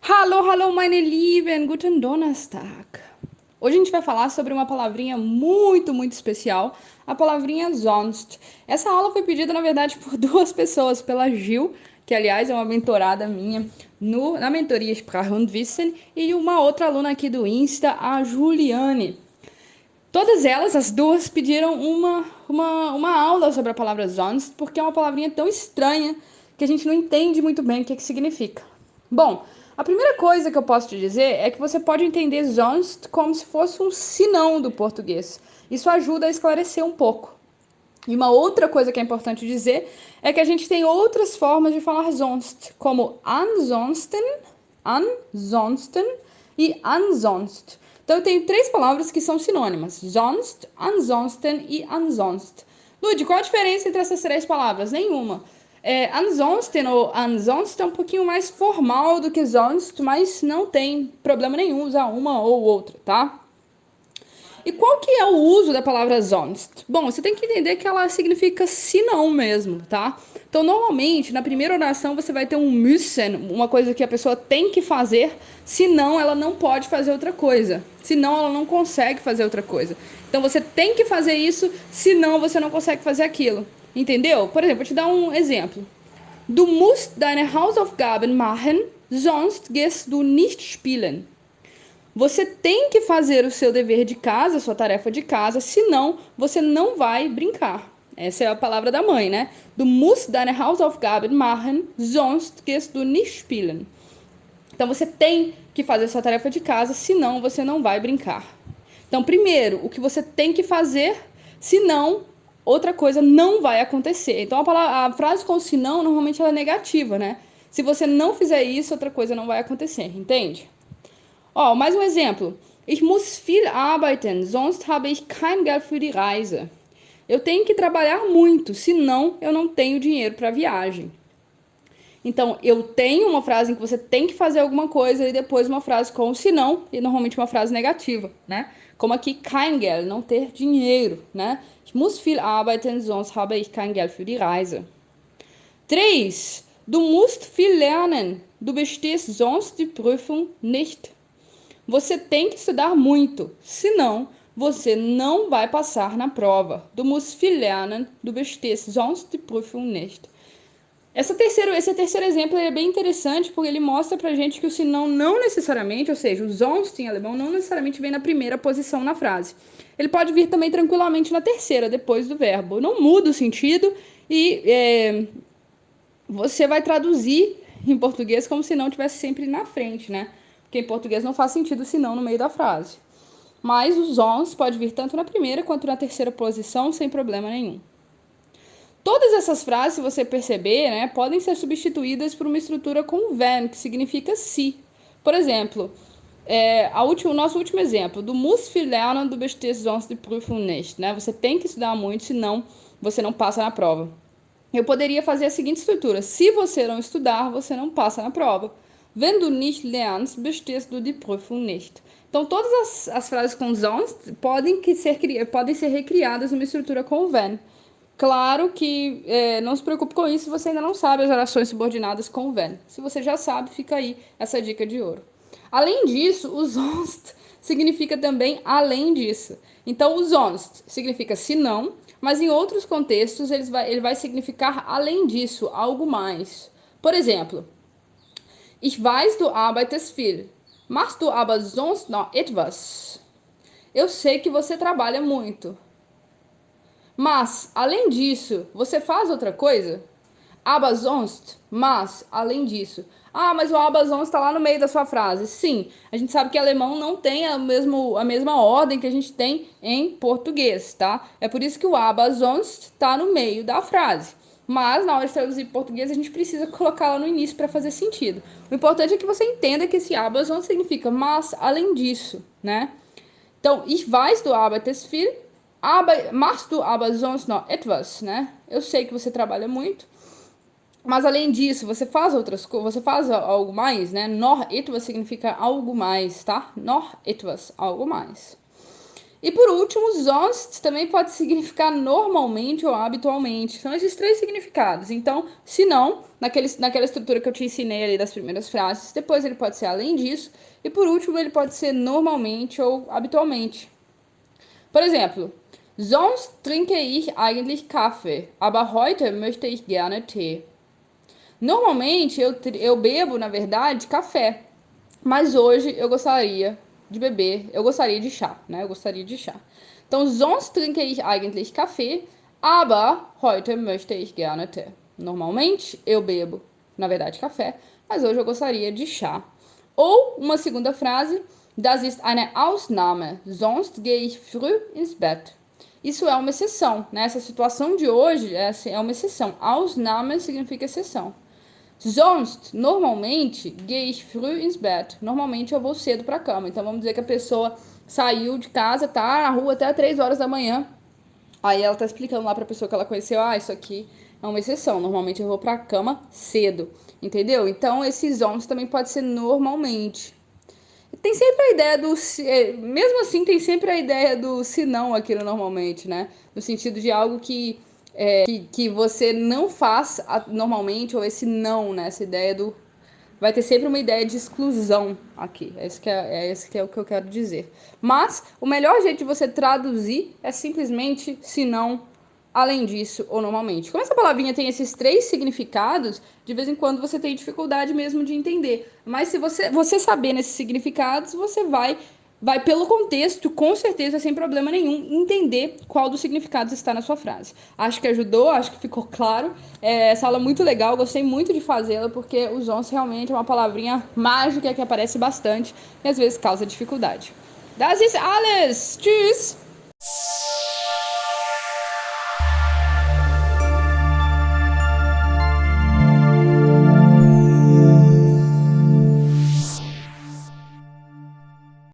Hallo, hallo, meine Lieben, guten Donnerstag. Hoje a gente vai falar sobre uma palavrinha muito especial, a palavrinha sonst. Essa aula foi pedida, na verdade, por duas pessoas, pela Gil, que aliás é uma mentorada minha na mentoria Sprache und Wissen, e uma outra aluna aqui do Insta, a Juliane. Todas elas, as duas, pediram uma aula sobre a palavra sonst, porque é uma palavrinha tão estranha que a gente não entende muito bem o que significa. Bom, a primeira coisa que eu posso te dizer é que você pode entender sonst como se fosse um senão do português. Isso ajuda a esclarecer um pouco. E uma outra coisa que é importante dizer é que a gente tem outras formas de falar sonst, como ansonsten e ansonst. Então eu tenho três palavras que são sinônimas: sonst, ansonsten e ansonst. Lud, qual a diferença entre essas três palavras? Nenhuma. Ansonsten ou ansonst é um pouquinho mais formal do que sonst, mas não tem problema nenhum usar uma ou outra, tá? E qual que é o uso da palavra sonst? Bom, você tem que entender que ela significa se não mesmo, tá? Então, normalmente, na primeira oração, você vai ter um müssen, uma coisa que a pessoa tem que fazer, senão ela não pode fazer outra coisa. Senão ela não consegue fazer outra coisa. Então, você tem que fazer isso, senão você não consegue fazer aquilo. Entendeu? Por exemplo, vou te dar um exemplo. Du musst deine Hausaufgaben machen, sonst gehst du nicht spielen. Você tem que fazer o seu dever de casa, a sua tarefa de casa, senão você não vai brincar. Essa é a palavra da mãe, né? Du musst deine Hausaufgaben machen, sonst gehst du nicht spielen. Então você tem que fazer a sua tarefa de casa, senão você não vai brincar. Então, primeiro, o que você tem que fazer, senão outra coisa não vai acontecer. Então, a frase com senão, normalmente ela é negativa, né? Se você não fizer isso, outra coisa não vai acontecer, entende? Ó, mais um exemplo. Ich muss viel arbeiten, sonst habe ich kein Geld für die Reise. Eu tenho que trabalhar muito, senão eu não tenho dinheiro para a viagem. Então, eu tenho uma frase em que você tem que fazer alguma coisa e depois uma frase com senão e normalmente uma frase negativa, né? Como aqui, kein Geld, não ter dinheiro, né? Ich muss viel arbeiten, sonst habe ich kein Geld für die Reise. 3. Du musst viel lernen. Du bestehst sonst die Prüfung nicht. Você tem que estudar muito, senão você não vai passar na prova. Du musst viel lernen, du bestehst sonst die Prüfung nicht. Esse terceiro exemplo é bem interessante porque ele mostra pra gente que o senão não necessariamente, ou seja, o sonst em alemão não necessariamente vem na primeira posição na frase. Ele pode vir também tranquilamente na terceira, depois do verbo. Não muda o sentido e você vai traduzir em português como se não tivesse sempre na frente, né? Porque em português não faz sentido senão no meio da frase. Mas os ons pode vir tanto na primeira quanto na terceira posição sem problema nenhum. Todas essas frases, se você perceber, né, podem ser substituídas por uma estrutura com wenn, que significa se. Por exemplo, o nosso último exemplo, du musst viel lernen, du bestehst sonst die Prüfung nicht. Né? Você tem que estudar muito, senão você não passa na prova. Eu poderia fazer a seguinte estrutura: se você não estudar, você não passa na prova. Wenn du nicht lernst, bestehst du die Prüfung nicht. Então, todas as frases com sonst podem ser recriadas numa estrutura com wenn. Claro que não se preocupe com isso se você ainda não sabe as orações subordinadas com wenn. Se você já sabe, fica aí essa dica de ouro. Além disso, o sonst significa também além disso. Então, o sonst significa se não, mas em outros contextos ele vai significar além disso, algo mais. Por exemplo, ich weiß, du arbeitest viel. Machst du aber sonst noch etwas? Eu sei que você trabalha muito. Mas, além disso, você faz outra coisa? Aber sonst, mas, além disso. Ah, mas o aber sonst está lá no meio da sua frase. Sim, a gente sabe que alemão não tem a mesma ordem que a gente tem em português, tá? É por isso que o aber sonst está no meio da frase. Mas, na hora de traduzir português, a gente precisa colocá-la no início para fazer sentido. O importante é que você entenda que esse aber sonst significa mas, além disso, né? Então, ich weiß, du arbeitest viel, machst du aber sonst noch etwas, né? Eu sei que você trabalha muito, mas além disso, você faz outras coisas, você faz algo mais, né? Noch etwas significa algo mais, tá? Noch etwas, algo mais. E por último, sonst também pode significar normalmente ou habitualmente. São esses 3 significados. Então, se não, naquela estrutura que eu te ensinei ali das primeiras frases, depois ele pode ser além disso. E por último, ele pode ser normalmente ou habitualmente. Por exemplo, sonst trinke ich eigentlich Kaffee, aber heute möchte ich gerne Tee. Normalmente eu bebo, na verdade, café, mas hoje eu gostaria de chá, né? Eu gostaria de chá. Então, sonst trinke ich eigentlich Kaffee, aber heute möchte ich gerne Tee. Normalmente eu bebo, na verdade, café, mas hoje eu gostaria de chá. Ou uma segunda frase, das ist eine Ausnahme, sonst gehe ich früh ins Bett. Isso é uma exceção, né? Essa situação de hoje é uma exceção. Ausnahme significa exceção. Sonst, normalmente, gehe ich früh ins Bett. Normalmente eu vou cedo para a cama. Então vamos dizer que a pessoa saiu de casa, tá na rua até 3 horas da manhã. Aí ela tá explicando lá para a pessoa que ela conheceu, isso aqui é uma exceção. Normalmente eu vou para a cama cedo, entendeu? Então esse sonst também pode ser normalmente. Tem sempre a ideia do... Mesmo assim, tem sempre a ideia do se não aqui no normalmente, né? No sentido de algo que você não faz normalmente, ou esse não, né? Essa ideia do... Vai ter sempre uma ideia de exclusão aqui. Esse que é o que eu quero dizer. Mas o melhor jeito de você traduzir é simplesmente se não, além disso, ou normalmente. Como essa palavrinha tem esses 3 significados, de vez em quando você tem dificuldade mesmo de entender. Mas se você saber nesses significados, você vai pelo contexto, com certeza, sem problema nenhum, entender qual dos significados está na sua frase. Acho que ajudou, acho que ficou claro. Essa aula é muito legal, gostei muito de fazê-la, porque o sonst realmente é uma palavrinha mágica que aparece bastante e às vezes causa dificuldade. Das ist alles! Tschüss!